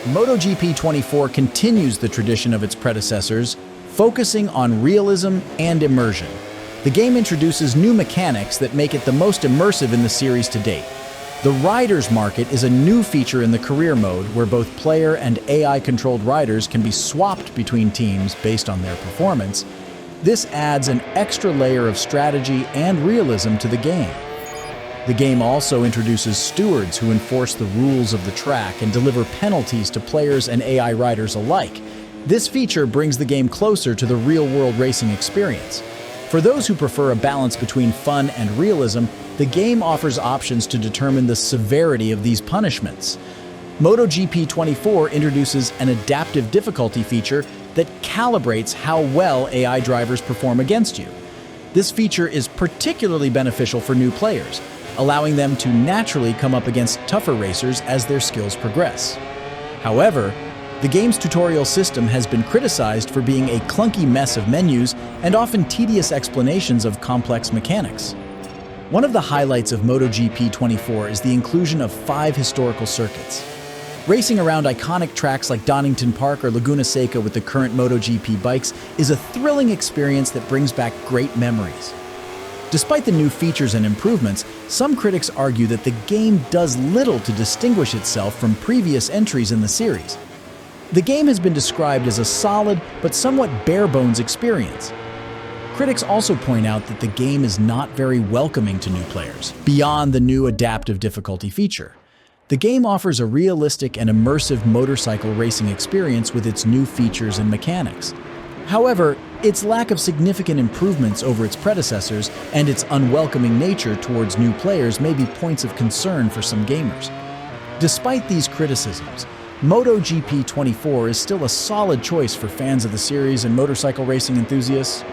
MotoGP 24 continues the tradition of its predecessors, focusing on realism and immersion. The game introduces new mechanics that make it the most immersive in the series to date. The Riders Market is a new feature in the career mode where both player and AI-controlled riders can be swapped between teams based on their performance. This adds an extra layer of strategy and realism to the game. The game also introduces stewards who enforce the rules of the track and deliver penalties to players and AI riders alike. This feature brings the game closer to the real-world racing experience. For those who prefer a balance between fun and realism, the game offers options to determine the severity of these punishments. MotoGP 24 introduces an adaptive difficulty feature that calibrates how well AI drivers perform against you. This feature is particularly beneficial for new players, allowing them to naturally come up against tougher racers as their skills progress. However, the game's tutorial system has been criticized for being a clunky mess of menus and often tedious explanations of complex mechanics. One of the highlights of MotoGP 24 is the inclusion of 5 historical circuits. Racing around iconic tracks like Donington Park or Laguna Seca with the current MotoGP bikes is a thrilling experience that brings back great memories. Despite the new features and improvements, some critics argue that the game does little to distinguish itself from previous entries in the series. The game has been described as a solid but somewhat bare-bones experience. Critics also point out that the game is not very welcoming to new players, beyond the new adaptive difficulty feature. The game offers a realistic and immersive motorcycle racing experience with its new features and mechanics. However, its lack of significant improvements over its predecessors and its unwelcoming nature towards new players may be points of concern for some gamers. Despite these criticisms, MotoGP 24 is still a solid choice for fans of the series and motorcycle racing enthusiasts.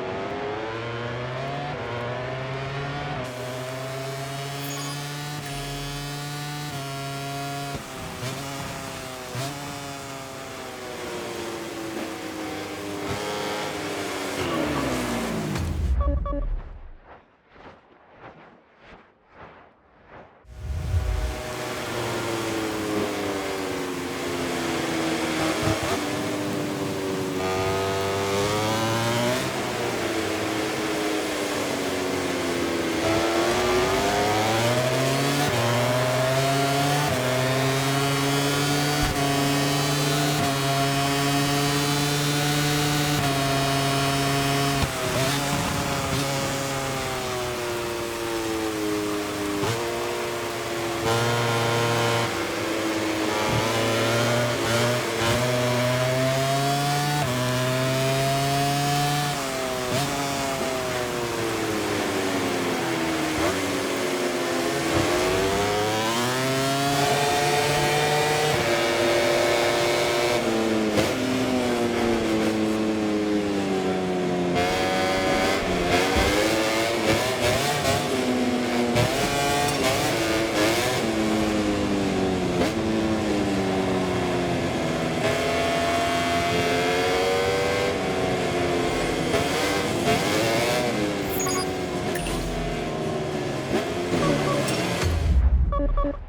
You